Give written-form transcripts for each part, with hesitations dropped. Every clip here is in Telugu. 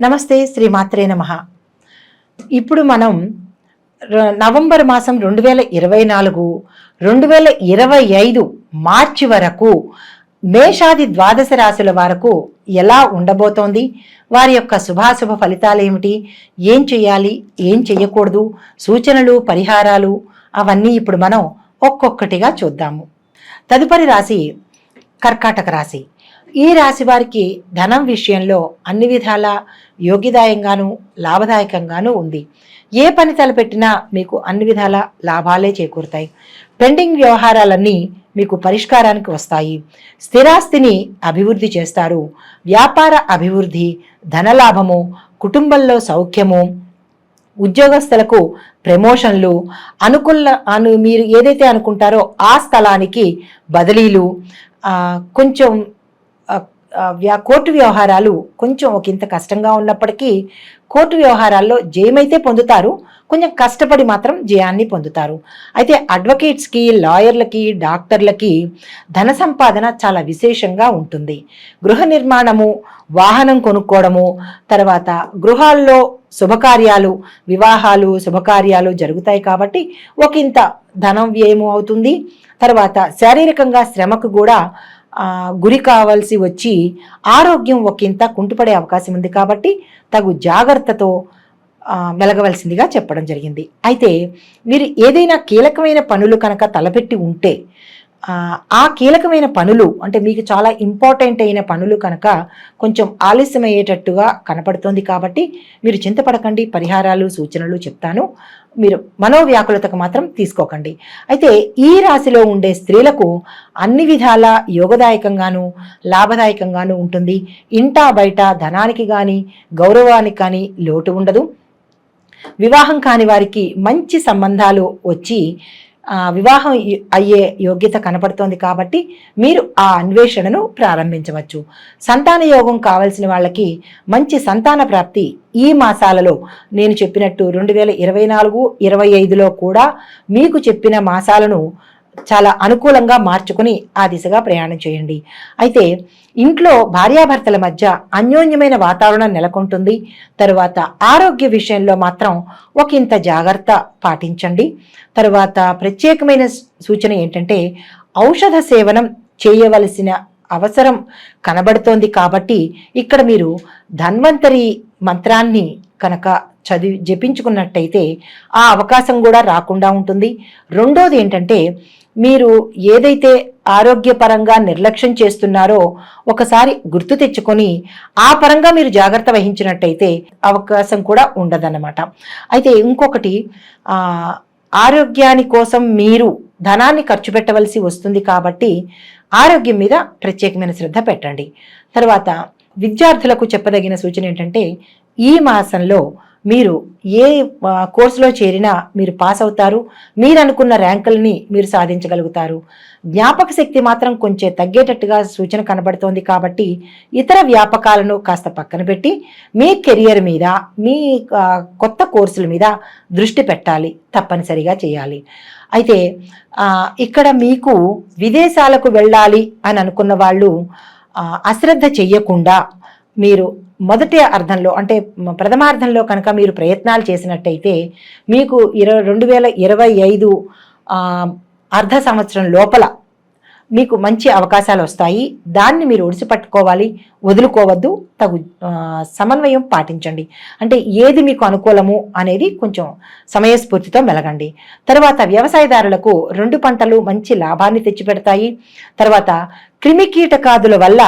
నమస్తే, శ్రీమాత్రే నమః. ఇప్పుడు మనం నవంబర్ మాసం 2024, 2025 మార్చి వరకు మేషాది ద్వాదశ రాశుల వరకు ఎలా ఉండబోతోంది, వారి యొక్క శుభాశుభ ఫలితాలు ఏమిటి, ఏం చేయాలి, ఏం చేయకూడదు, సూచనలు, పరిహారాలు అవన్నీ ఇప్పుడు మనం ఒక్కొక్కటిగా చూద్దాము. తదుపరి రాశి కర్కాటక రాశి. ఈ రాశి వారికి ధనం విషయంలో అన్ని విధాల యోగ్యదాయంగాను లాభదాయకంగాను ఉంది. ఏ పని తలపెట్టినా మీకు అన్ని విధాల లాభాలే చేకూరుతాయి. పెండింగ్ వ్యవహారాలన్నీ మీకు పరిష్కారానికి వస్తాయి. స్థిరాస్తిని అభివృద్ధి చేస్తారు. వ్యాపార అభివృద్ధి, ధనలాభము, కుటుంబంలో సౌఖ్యము, ఉద్యోగస్తులకు ప్రమోషన్లు, మీరు ఏదైతే అనుకుంటారో ఆ స్థలానికి బదిలీలు, కొంచెం కోర్టు వ్యవహారాలు కొంచెం ఒకంత కష్టంగా ఉన్నప్పటికీ కోర్టు వ్యవహారాల్లో జయమైతే పొందుతారు, కొంచెం కష్టపడి మాత్రం జయాన్ని పొందుతారు. అయితే అడ్వకేట్స్కి, లాయర్లకి, డాక్టర్లకి ధన సంపాదన చాలా విశేషంగా ఉంటుంది. గృహ నిర్మాణము, వాహనం కొనుక్కోవడము, తర్వాత గృహాల్లో శుభకార్యాలు, వివాహాలు, శుభకార్యాలు జరుగుతాయి కాబట్టి ఒకంత ధనం వ్యయము అవుతుంది. తర్వాత శారీరకంగా శ్రమకు కూడా గురి కావాల్సి వచ్చి ఆరోగ్యం ఒకంత కుంటుపడే అవకాశం ఉంది కాబట్టి తగు జాగ్రత్తతో మెలగవలసిందిగా చెప్పడం జరిగింది. అయితే మీరు ఏదైనా కీలకమైన పనులు కనుక తలపెట్టి ఉంటే ఆ కీలకమైన పనులు అంటే మీకు చాలా ఇంపార్టెంట్ అయిన పనులు కనుక కొంచెం ఆలస్యమయ్యేటట్టుగా కనపడుతోంది కాబట్టి మీరు చింతపడకండి. పరిహారాలు, సూచనలు చెప్తాను, మీరు మనోవ్యాకులతకు మాత్రం తీసుకోకండి. అయితే ఈ రాశిలో ఉండే స్త్రీలకు అన్ని విధాల యోగదాయకంగాను లాభదాయకంగాను ఉంటుంది. ఇంటా బయట ధనానికి కానీ గౌరవానికి కానీ లోటు ఉండదు. వివాహం కాని వారికి మంచి సంబంధాలు వచ్చి వివాహం అయ్యే యోగ్యత కనపడుతోంది కాబట్టి మీరు ఆ అన్వేషణను ప్రారంభించవచ్చు. సంతాన యోగం కావలసిన వాళ్ళకి మంచి సంతాన ప్రాప్తి ఈ మాసాలలో నేను చెప్పినట్టు 2024, 2025లో కూడా మీకు చెప్పిన మాసాలను చాలా అనుకూలంగా మార్చుకుని ఆ దిశగా ప్రయాణం చేయండి. అయితే ఇంట్లో భార్యాభర్తల మధ్య అన్యోన్యమైన వాతావరణం నెలకొంటుంది. తరువాత ఆరోగ్య విషయంలో మాత్రం ఒకంత జాగ్రత్త పాటించండి. తరువాత ప్రత్యేకమైన సూచన ఏంటంటే ఔషధ సేవనం చేయవలసిన అవసరం కనబడుతోంది కాబట్టి ఇక్కడ మీరు ధన్వంతరి మంత్రాన్ని కనుక జపించుకున్నట్టయితే ఆ అవకాశం కూడా రాకుండా ఉంటుంది. రెండోది ఏంటంటే మీరు ఏదైతే ఆరోగ్యపరంగా నిర్లక్ష్యం చేస్తున్నారో ఒకసారి గుర్తు తెచ్చుకొని ఆ పరంగా మీరు జాగ్రత్త వహించినట్టయితే అవకాశం కూడా ఉండదన్నమాట. అయితే ఇంకొకటి, ఆరోగ్యాని కోసం మీరు ధనాన్ని ఖర్చు పెట్టవలసి వస్తుంది కాబట్టి ఆరోగ్యం మీద ప్రత్యేకమైన శ్రద్ధ పెట్టండి. తర్వాత విద్యార్థులకు చెప్పదగిన సూచన ఏంటంటే ఈ మాసంలో మీరు ఏ కోర్సులో చేరినా మీరు పాస్ అవుతారు. మీరు అనుకున్న ర్యాంకుల్ని మీరు సాధించగలుగుతారు. జ్ఞాపక శక్తి మాత్రం కొంచెం తగ్గేటట్టుగా సూచన కనబడుతోంది కాబట్టి ఇతర వ్యాపకాలను కాస్త పక్కన పెట్టి మీ కెరియర్ మీద, మీ కొత్త కోర్సుల మీద దృష్టి పెట్టాలి, తప్పనిసరిగా చేయాలి. అయితే ఇక్కడ మీకు విదేశాలకు వెళ్ళాలి అని అనుకున్న వాళ్ళు అశ్రద్ధ చెయ్యకుండా మీరు మొదటి అర్థంలో అంటే ప్రథమార్థంలో కనుక మీరు ప్రయత్నాలు చేసినట్టయితే మీకు 2025 అర్ధ సంవత్సరం లోపల మీకు మంచి అవకాశాలు వస్తాయి. దాన్ని మీరు ఒడిసిపట్టుకోవాలి, వదులుకోవద్దు. తగు సమన్వయం పాటించండి. అంటే ఏది మీకు అనుకూలము అనేది కొంచెం సమయస్ఫూర్తితో మెలగండి. తర్వాత వ్యవసాయదారులకు 2 పంటలు మంచి లాభాన్ని తెచ్చిపెడతాయి. తర్వాత క్రిమికీటకాదుల వల్ల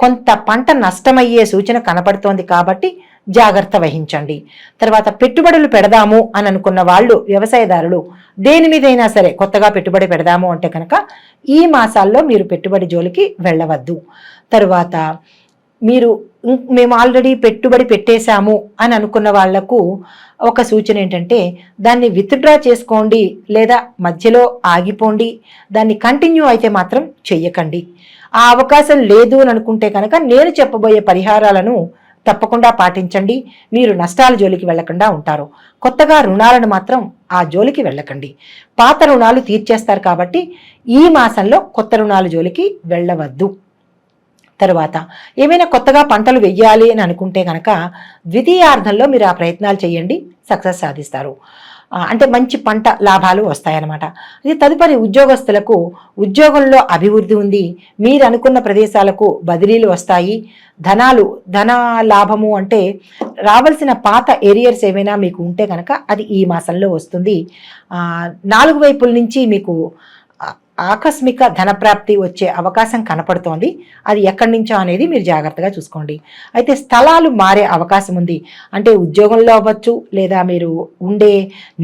కొంత పంట నష్టమయ్యే సూచన కనపడుతోంది కాబట్టి జాగ్రత్త వహించండి. తర్వాత పెట్టుబడులు పెడదాము అని అనుకున్న వాళ్ళు, వ్యవసాయదారులు దేని మీదైనా సరే కొత్తగా పెట్టుబడి పెడదాము అంటే కనుక ఈ మాసాల్లో మీరు పెట్టుబడి జోలికి వెళ్ళవద్దు. తరువాత మేము ఆల్రెడీ పెట్టుబడి పెట్టేశాము అని అనుకున్న వాళ్లకు ఒక సూచన ఏంటంటే దాన్ని విత్డ్రా చేసుకోండి లేదా మధ్యలో ఆగిపోండి. దాన్ని కంటిన్యూ అయితే మాత్రం చెయ్యకండి. ఆ అవకాశం లేదు అని అనుకుంటే కనుక నేను చెప్పబోయే పరిహారాలను తప్పకుండా పాటించండి. మీరు నష్టాల జోలికి వెళ్లకుండా ఉంటారు. కొత్తగా రుణాలను మాత్రం ఆ జోలికి వెళ్ళకండి. పాత రుణాలు తీర్చేస్తారు కాబట్టి ఈ మాసంలో కొత్త రుణాల జోలికి వెళ్ళవద్దు. తరువాత ఏమైనా కొత్తగా పంటలు వెయ్యాలి అని అనుకుంటే కనుక ద్వితీయార్థంలో మీరు ఆ ప్రయత్నాలు చేయండి, సక్సెస్ సాధిస్తారు. అంటే మంచి పంట లాభాలు వస్తాయన్నమాట. ఇది తదుపరి ఉద్యోగస్తులకు ఉద్యోగంలో అభివృద్ధి ఉంది, మీరు అనుకున్న ప్రదేశాలకు బదిలీలు వస్తాయి, ధన లాభము అంటే రావాల్సిన పాత ఏరియర్స్ ఏమైనా మీకు ఉంటే కనుక అది ఈ మాసంలో వస్తుంది. 4 వైపుల నుంచి మీకు ఆకస్మిక ధనప్రాప్తి వచ్చే అవకాశం కనపడుతోంది. అది ఎక్కడి నుంచో అనేది మీరు జాగ్రత్తగా చూసుకోండి. అయితే స్థలాలు మారే అవకాశం ఉంది. అంటే ఉద్యోగంలో అవ్వచ్చు, లేదా మీరు ఉండే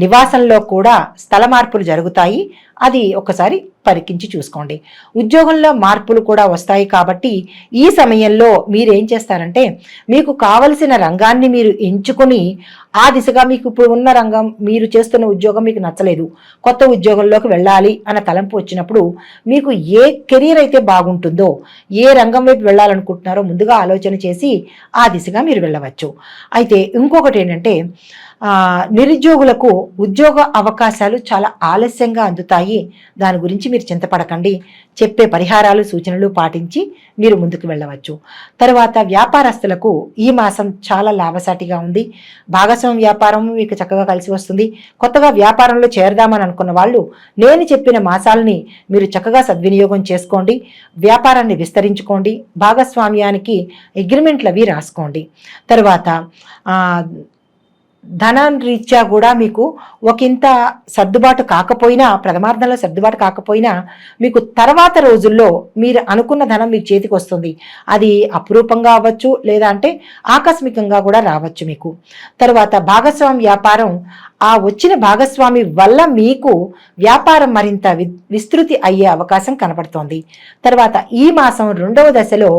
నివాసంలో కూడా స్థల మార్పులు జరుగుతాయి. అది ఒకసారి పరికించి చూసుకోండి. ఉద్యోగంలో మార్పులు కూడా వస్తాయి కాబట్టి ఈ సమయంలో మీరు ఏం చేస్తారంటే, మీకు కావలసిన రంగాన్ని మీరు ఎంచుకొని ఆ దిశగా, మీకు ఇప్పుడు ఉన్న రంగం, మీరు చేస్తున్న ఉద్యోగం మీకు నచ్చలేదు, కొత్త ఉద్యోగంలోకి వెళ్ళాలి అన్న తలంపు వచ్చినప్పుడు మీకు ఏ కెరీర్ అయితే బాగుంటుందో, ఏ రంగం వైపు వెళ్ళాలనుకుంటున్నారో ముందుగా ఆలోచన చేసి ఆ దిశగా మీరు వెళ్ళవచ్చు. అయితే ఇంకొకటి ఏంటంటే, నిరుద్యోగులకు ఉద్యోగ అవకాశాలు చాలా ఆలస్యంగా అందుతాయి. దాని గురించి మీరు చింతపడకండి. చెప్పే పరిహారాలు, సూచనలు పాటించి మీరు ముందుకు వెళ్ళవచ్చు. తర్వాత వ్యాపారస్తులకు ఈ మాసం చాలా లాభసాటిగా ఉంది. భాగస్వామ్య వ్యాపారం మీకు చక్కగా కలిసి వస్తుంది. కొత్తగా వ్యాపారంలో చేరదామని అనుకున్న వాళ్ళు నేను చెప్పిన మాసాలని మీరు చక్కగా సద్వినియోగం చేసుకోండి. వ్యాపారాన్ని విస్తరించుకోండి. భాగస్వామ్యానికి అగ్రిమెంట్లు అవి రాసుకోండి. తర్వాత ధనారీత్యా కూడా మీకు ఒకంత సర్దుబాటు కాకపోయినా, ప్రథమార్థంలో సర్దుబాటు కాకపోయినా, మీకు తర్వాత రోజుల్లో మీరు అనుకున్న ధనం మీ చేతికి వస్తుంది. అది అపురూపంగా అవ్వచ్చు, లేదా అంటే ఆకస్మికంగా కూడా రావచ్చు మీకు. తర్వాత భాగస్వామి వ్యాపారం, ఆ వచ్చిన భాగస్వామి వల్ల మీకు వ్యాపారం మరింత విస్తృతి అయ్యే అవకాశం కనపడుతోంది. తర్వాత ఈ మాసం 2వ దశలో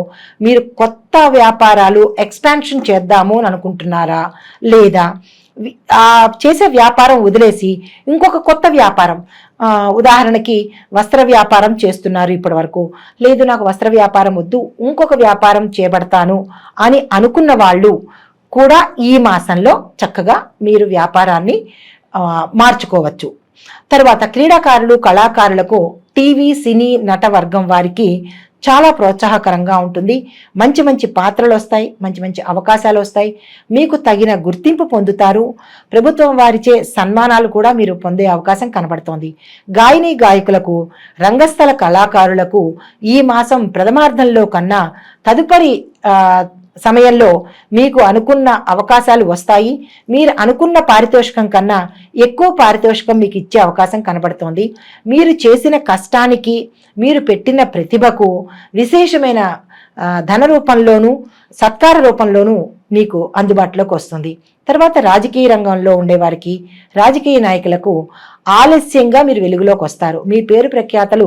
మీరు కొత్త వ్యాపారాలు ఎక్స్పాన్షన్ చేద్దాము అని అనుకుంటున్నారా, లేదా చేసే వ్యాపారం వదిలేసి ఇంకొక కొత్త వ్యాపారం, ఉదాహరణకి వస్త్ర వ్యాపారం చేస్తున్నారు ఇప్పటి వరకు, లేదు నాకు వస్త్ర వ్యాపారం వద్దు, ఇంకొక వ్యాపారం చేపడతాను అని అనుకున్న వాళ్ళు కూడా ఈ మాసంలో చక్కగా మీరు వ్యాపారాన్ని మార్చుకోవచ్చు. తర్వాత క్రీడాకారులు, కళాకారులకు, టీవీ సినీ నట వర్గం వారికి చాలా ప్రోత్సాహకరంగా ఉంటుంది. మంచి మంచి పాత్రలు వస్తాయి, మంచి మంచి అవకాశాలు వస్తాయి, మీకు తగిన గుర్తింపు పొందుతారు. ప్రభుత్వం వారిచే సన్మానాలు కూడా మీరు పొందే అవకాశం కనబడుతోంది. గాయని గాయకులకు, రంగస్థల కళాకారులకు ఈ మాసం ప్రథమార్థంలో కన్నా తదుపరి సమయంలో మీకు అనుకున్న అవకాశాలు వస్తాయి. మీరు అనుకున్న పారితోషికం కన్నా ఎక్కువ పారితోషికం మీకు ఇచ్చే అవకాశం కనబడుతోంది. మీరు చేసిన కష్టానికి, మీరు పెట్టిన ప్రతిభకు విశేషమైన ధన రూపంలోనూ సత్కార రూపంలోనూ మీకు అందుబాటులోకి వస్తుంది. తర్వాత రాజకీయ రంగంలో ఉండేవారికి, రాజకీయ నాయకులకు ఆలస్యంగా మీరు వెలుగులోకి వస్తారు. మీ పేరు ప్రఖ్యాతలు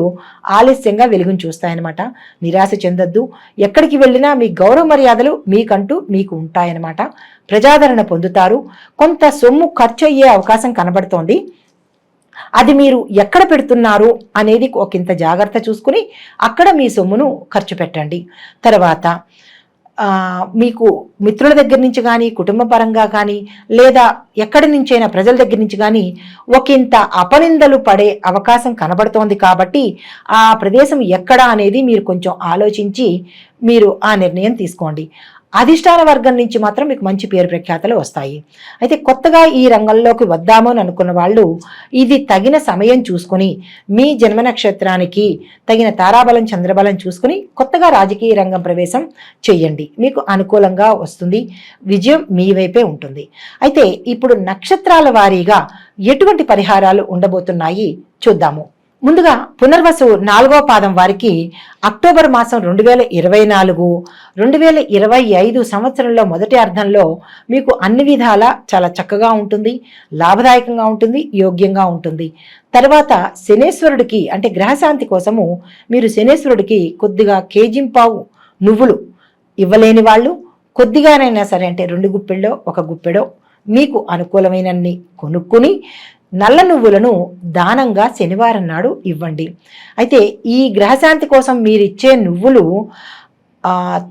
ఆలస్యంగా వెలుగును చూస్తాయన్నమాట. నిరాశ చెందొద్దు. ఎక్కడికి వెళ్ళినా మీ గౌరవ మర్యాదలు మీకంటూ మీకు ఉంటాయన్నమాట. ప్రజాదరణ పొందుతారు. కొంత సొమ్ము ఖర్చు అయ్యే అవకాశం కనబడుతోంది. అది మీరు ఎక్కడ పెడుతున్నారు అనేది ఒకంత జాగ్రత్త చూసుకుని అక్కడ మీ సొమ్మును ఖర్చు పెట్టండి. తర్వాత మీకు మిత్రుల దగ్గర నుంచి కానీ, కుటుంబ పరంగా కానీ, లేదా ఎక్కడి నుంచైనా ప్రజల దగ్గర నుంచి కానీ ఒకంత అపనిందలు పడే అవకాశం కనబడుతోంది. కాబట్టి ఆ ప్రదేశం ఎక్కడ అనేది మీరు కొంచెం ఆలోచించి మీరు ఆ నిర్ణయం తీసుకోండి. అధిష్టాన వర్గం నుంచి మాత్రం మీకు మంచి పేరు ప్రఖ్యాతలు వస్తాయి. అయితే కొత్తగా ఈ రంగంలోకి వద్దాము అని అనుకున్న వాళ్ళు ఇది తగిన సమయం చూసుకుని, మీ జన్మ నక్షత్రానికి తగిన తారాబలం, చంద్రబలం చూసుకుని కొత్తగా రాజకీయ రంగం ప్రవేశం చెయ్యండి. మీకు అనుకూలంగా వస్తుంది. విజయం మీ వైపే ఉంటుంది. అయితే ఇప్పుడు నక్షత్రాల వారీగా ఎటువంటి పరిహారాలు ఉండబోతున్నాయి చూద్దాము. ముందుగా పునర్వసు 4వ పాదం వారికి అక్టోబర్ మాసం 2024, 2025 సంవత్సరంలో మొదటి అర్ధంలో మీకు అన్ని విధాలా చాలా చక్కగా ఉంటుంది, లాభదాయకంగా ఉంటుంది, యోగ్యంగా ఉంటుంది. తర్వాత శనేశ్వరుడికి అంటే గ్రహశాంతి కోసము మీరు శనేశ్వరుడికి కొద్దిగా కేజింపావు నువ్వులు ఇవ్వలేని వాళ్ళు కొద్దిగానైనా సరే, అంటే 2 గుప్పెళ్ళో 1 గుప్పెడో మీకు అనుకూలమైనన్ని కొనుక్కుని నల్ల నువ్వులను దానంగా శనివారం నాడు ఇవ్వండి. అయితే ఈ గ్రహశాంతి కోసం మీరిచ్చే నువ్వులు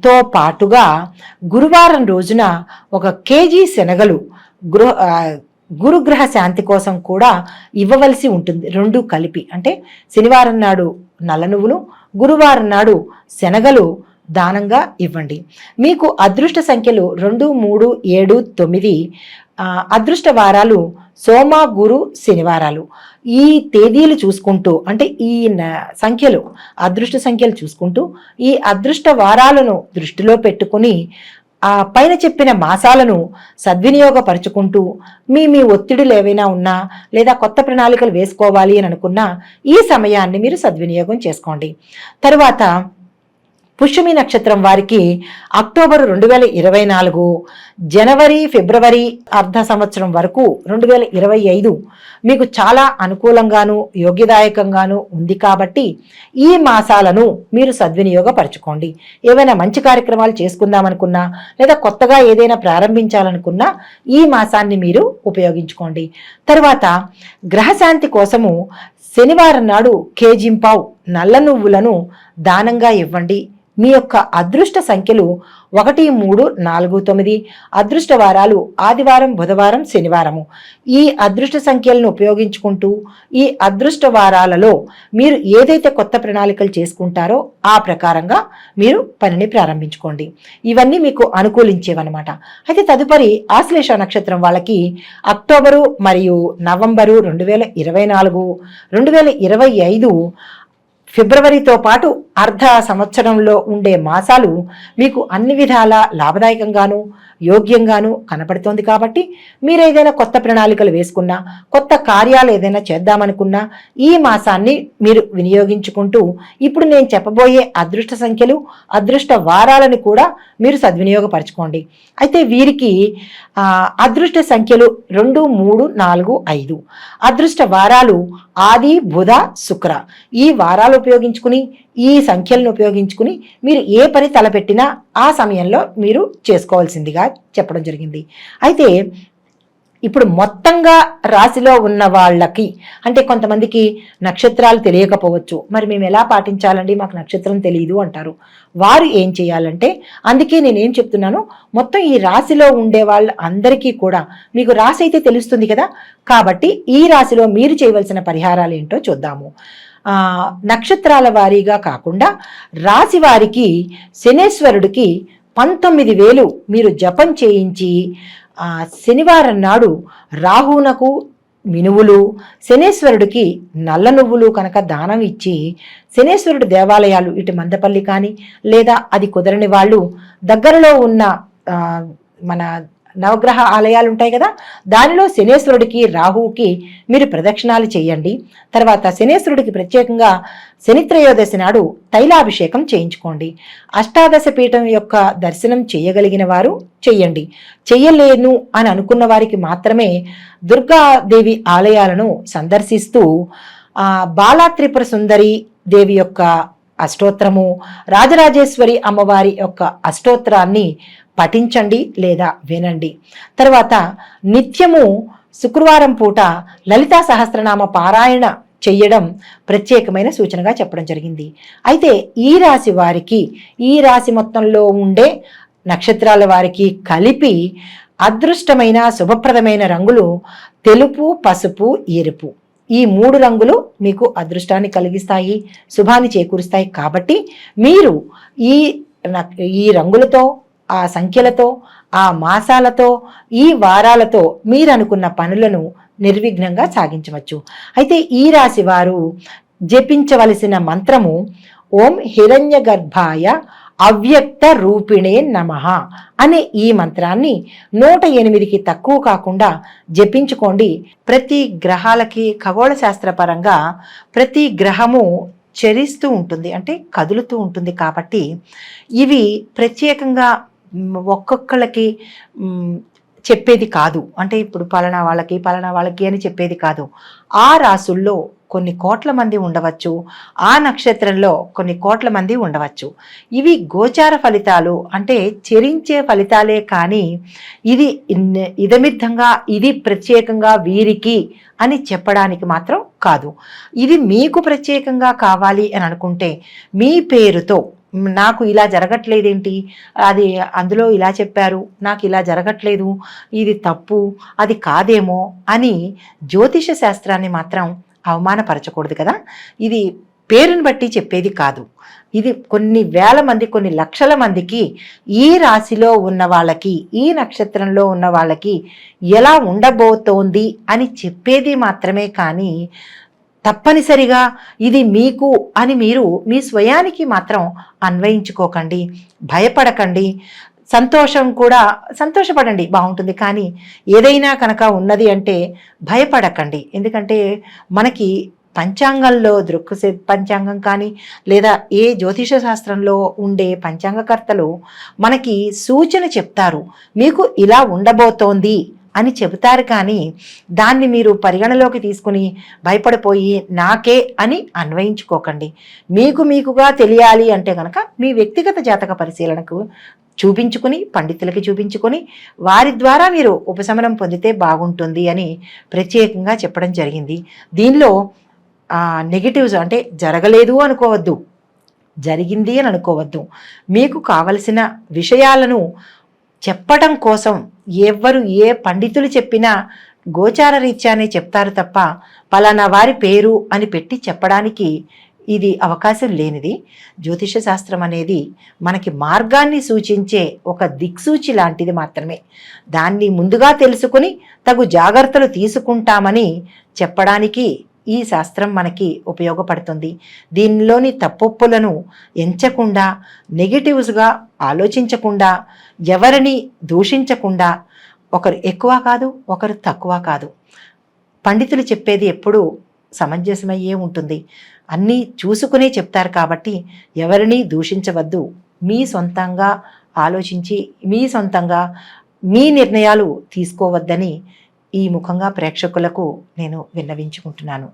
తో పాటుగా గురువారం రోజున 1 కేజీ శనగలు గురుగ్రహ శాంతి కోసం కూడా ఇవ్వవలసి ఉంటుంది. 2 కలిపి, అంటే శనివారం నాడు నల్ల నువ్వులు, గురువారం నాడు శనగలు దానంగా ఇవ్వండి. మీకు అదృష్ట సంఖ్యలు 2, 3, 7, 9. అదృష్ట వారాలు సోమ, గురు, శనివారాలు. ఈ తేదీలు చూసుకుంటూ, అంటే ఈ సంఖ్యలు, అదృష్ట సంఖ్యలు చూసుకుంటూ, ఈ అదృష్ట వారాలను దృష్టిలో పెట్టుకుని ఆ పైన చెప్పిన మాసాలను సద్వినియోగపరుచుకుంటూ మీ ఒత్తిడులు ఏవైనా ఉన్నా, లేదా కొత్త ప్రణాళికలు వేసుకోవాలి అని అనుకున్నా ఈ సమయాన్ని మీరు సద్వినియోగం చేసుకోండి. తరువాత పుష్యమి నక్షత్రం వారికి అక్టోబర్ 2024, జనవరి, ఫిబ్రవరి అర్ధ సంవత్సరం వరకు 2025 మీకు చాలా అనుకూలంగాను యోగ్యదాయకంగాను ఉంది కాబట్టి ఈ మాసాలను మీరు సద్వినియోగపరచుకోండి. ఏవైనా మంచి కార్యక్రమాలు చేసుకుందామనుకున్నా, లేదా కొత్తగా ఏదైనా ప్రారంభించాలనుకున్నా ఈ మాసాన్ని మీరు ఉపయోగించుకోండి. తర్వాత గ్రహశాంతి కోసము శనివారం నాడు కేజింపావు నల్ల నువ్వులను దానంగా ఇవ్వండి. మీ యొక్క అదృష్ట సంఖ్యలు 1, 3, 4, 9. అదృష్ట వారాలు ఆదివారం, బుధవారం, శనివారము. ఈ అదృష్ట సంఖ్యలను ఉపయోగించుకుంటూ ఈ అదృష్ట వారాలలో మీరు ఏదైతే కొత్త ప్రణాళికలు చేసుకుంటారో ఆ ప్రకారంగా మీరు పనిని ప్రారంభించుకోండి. ఇవన్నీ మీకు అనుకూలించేవన్నమాట. అయితే తదుపరి ఆశ్లేష నక్షత్రం వాళ్ళకి అక్టోబరు మరియు నవంబరు 2024, 2025 ఫిబ్రవరితో పాటు అర్ధ సంవత్సరంలో ఉండే మాసాలు మీకు అన్ని విధాల లాభదాయకంగాను యోగ్యంగాను కనపడుతోంది కాబట్టి మీరు ఏదైనా కొత్త ప్రణాళికలు వేసుకున్నా, కొత్త కార్యాలు ఏదైనా చేద్దామనుకున్నా ఈ మాసాన్ని మీరు వినియోగించుకుంటూ ఇప్పుడు నేను చెప్పబోయే అదృష్ట సంఖ్యలు, అదృష్ట వారాలను కూడా మీరు సద్వినియోగపరచుకోండి. అయితే వీరికి అదృష్ట సంఖ్యలు 2, 3, 4, 5. అదృష్ట వారాలు ఆది, బుధ, శుక్ర. ఈ వారాలు ఉపయోగించుకుని, ఈ సంఖ్యలను ఉపయోగించుకుని మీరు ఏ పని తలపెట్టినా ఆ సమయంలో మీరు చేసుకోవాల్సిందిగా చెప్పడం జరిగింది. అయితే ఇప్పుడు మొత్తంగా రాశిలో ఉన్న వాళ్ళకి, అంటే కొంతమందికి నక్షత్రాలు తెలియకపోవచ్చు, మరి మేము ఎలా పాటించాలండి, మాకు నక్షత్రం తెలియదు అంటారు. వారు ఏం చేయాలంటే, అందుకే నేనేం చెప్తున్నాను, మొత్తం ఈ రాశిలో ఉండే వాళ్ళ అందరికీ కూడా మీకు రాశి అయితే తెలుస్తుంది కదా, కాబట్టి ఈ రాశిలో మీరు చేయవలసిన పరిహారాలు ఏంటో చూద్దాము. నక్షత్రాల వారీగా కాకుండా రాశి వారికి శనేశ్వరుడికి 19,000 మీరు జపం చేయించి శనివారం నాడు రాహునకు మినువులు, శనేశ్వరుడికి నల్ల నువ్వులు కనుక దానం ఇచ్చి, శనేశ్వరుడి దేవాలయాలు ఇటు మందపల్లి కానీ, లేదా అది కుదరని వాళ్ళు దగ్గరలో ఉన్న మన నవగ్రహ ఆలయాలు ఉంటాయి కదా, దానిలో శనేశ్వరుడికి, రాహువుకి మీరు ప్రదక్షిణాలు చేయండి. తర్వాత శనేశ్వరుడికి ప్రత్యేకంగా శనిత్రయోదశి నాడు తైలాభిషేకం చేయించుకోండి. అష్టాదశ పీఠం యొక్క దర్శనం చేయగలిగిన వారు చెయ్యండి. చెయ్యలేను అని అనుకున్న వారికి మాత్రమే దుర్గాదేవి ఆలయాలను సందర్శిస్తూ బాలా త్రిపుర సుందరి దేవి యొక్క అష్టోత్తరము, రాజరాజేశ్వరి అమ్మవారి యొక్క అష్టోత్తరాన్ని పఠించండి లేదా వినండి. తర్వాత నిత్యము శుక్రవారం పూట లలితా సహస్రనామ పారాయణ చెయ్యడం ప్రత్యేకమైన సూచనగా చెప్పడం జరిగింది. అయితే ఈ రాశి వారికి, ఈ రాశి మొత్తంలో ఉండే నక్షత్రాల వారికి కలిపి అదృష్టమైన శుభప్రదమైన రంగులు తెలుపు, పసుపు, ఎరుపు. ఈ 3 రంగులు మీకు అదృష్టాన్ని కలిగిస్తాయి, శుభాన్ని చేకూరుస్తాయి. కాబట్టి మీరు ఈ రంగులతో, ఆ సంఖ్యలతో, ఆ మాసాలతో, ఈ వారాలతో మీరు అనుకున్న పనులను నిర్విఘ్నంగా సాగించవచ్చు. అయితే ఈ రాశి వారు జపించవలసిన మంత్రము ఓం హిరణ్య గర్భాయ అవ్యక్త రూపిణే నమః అనే ఈ మంత్రాన్ని 108కి తక్కువ కాకుండా జపించుకోండి. ప్రతి గ్రహాలకి ఖగోళ శాస్త్రపరంగా ప్రతి గ్రహము చరిస్తూ ఉంటుంది, అంటే కదులుతూ ఉంటుంది. కాబట్టి ఇవి ప్రత్యేకంగా ఒక్కొక్కళ్ళకి చెప్పేది కాదు. అంటే ఇప్పుడు పలానా వాళ్ళకి అని చెప్పేది కాదు. ఆ రాసుల్లో కొన్ని కోట్ల మంది ఉండవచ్చు, ఆ నక్షత్రంలో కొన్ని కోట్ల మంది ఉండవచ్చు. ఇవి గోచార ఫలితాలు, అంటే చెరించే ఫలితాలే కానీ ఇది ఇదమిద్ధంగా ఇది ప్రత్యేకంగా వీరికి అని చెప్పడానికి మాత్రం కాదు. ఇది మీకు ప్రత్యేకంగా కావాలి అని అనుకుంటే మీ పేరుతో నాకు ఇలా జరగట్లేదేంటి, అది అందులో ఇలా చెప్పారు, నాకు ఇలా జరగట్లేదు, ఇది తప్పు, అది కాదేమో అని జ్యోతిష శాస్త్రాన్ని మాత్రం అవమానపరచకూడదు కదా. ఇది పేరుని బట్టి చెప్పేది కాదు. ఇది కొన్ని వేల మంది, కొన్ని లక్షల మందికి ఈ రాశిలో ఉన్న వాళ్ళకి, ఈ నక్షత్రంలో ఉన్న వాళ్ళకి ఎలా ఉండబోతోంది అని చెప్పేది మాత్రమే. కానీ తప్పనిసరిగా ఇది మీకు అని మీరు మీ స్వయానికి మాత్రం అన్వయించుకోకండి, భయపడకండి. సంతోషపడండి, బాగుంటుంది. కానీ ఏదైనా కనుక ఉన్నది అంటే భయపడకండి. ఎందుకంటే మనకి పంచాంగంలో పంచాంగం కానీ లేదా ఏ జ్యోతిష శాస్త్రంలో ఉండే పంచాంగకర్తలు మనకి సూచన చెప్తారు, మీకు ఇలా ఉండబోతోంది అని చెబుతారు. కానీ దాన్ని మీరు పరిగణలోకి తీసుకుని భయపడిపోయి నాకే అని అన్వయించుకోకండి. మీకుగా తెలియాలి అంటే కనుక మీ వ్యక్తిగత జాతక పరిశీలనకు చూపించుకుని, పండితులకి చూపించుకొని వారి ద్వారా మీరు ఉపశమనం పొందితే బాగుంటుంది అని ప్రత్యేకంగా చెప్పడం జరిగింది. దీనిలో నెగిటివ్స్ అంటే జరగలేదు అనుకోవద్దు, జరిగింది అని అనుకోవద్దు. మీకు కావలసిన విషయాలను చెప్పడం కోసం ఎవరు ఏ పండితులు చెప్పినా గోచార రీత్యానే చెప్తారు తప్ప పలానా వారి పేరు అని పెట్టి చెప్పడానికి ఇది అవకాశం లేనిది. జ్యోతిష శాస్త్రం అనేది మనకి మార్గాన్ని సూచించే ఒక దిక్సూచి లాంటిది మాత్రమే. దాన్ని ముందుగా తెలుసుకుని తగు జాగ్రత్తలు తీసుకుంటామని చెప్పడానికి ఈ శాస్త్రం మనకి ఉపయోగపడుతుంది. దీనిలోని తప్పొప్పులను ఎంచకుండా, నెగిటివ్స్గా ఆలోచించకుండా, ఎవరిని దూషించకుండా, ఒకరు ఎక్కువ కాదు, ఒకరు తక్కువ కాదు. పండితులు చెప్పేది ఎప్పుడూ సమంజసమయ్యే ఉంటుంది. అన్నీ చూసుకునే చెప్తారు కాబట్టి ఎవరిని దూషించవద్దు. మీ సొంతంగా ఆలోచించి మీ సొంతంగా మీ నిర్ణయాలు తీసుకోవద్దని ఈ ముఖంగా ప్రేక్షకులకు నేను విన్నవించుకుంటున్నాను.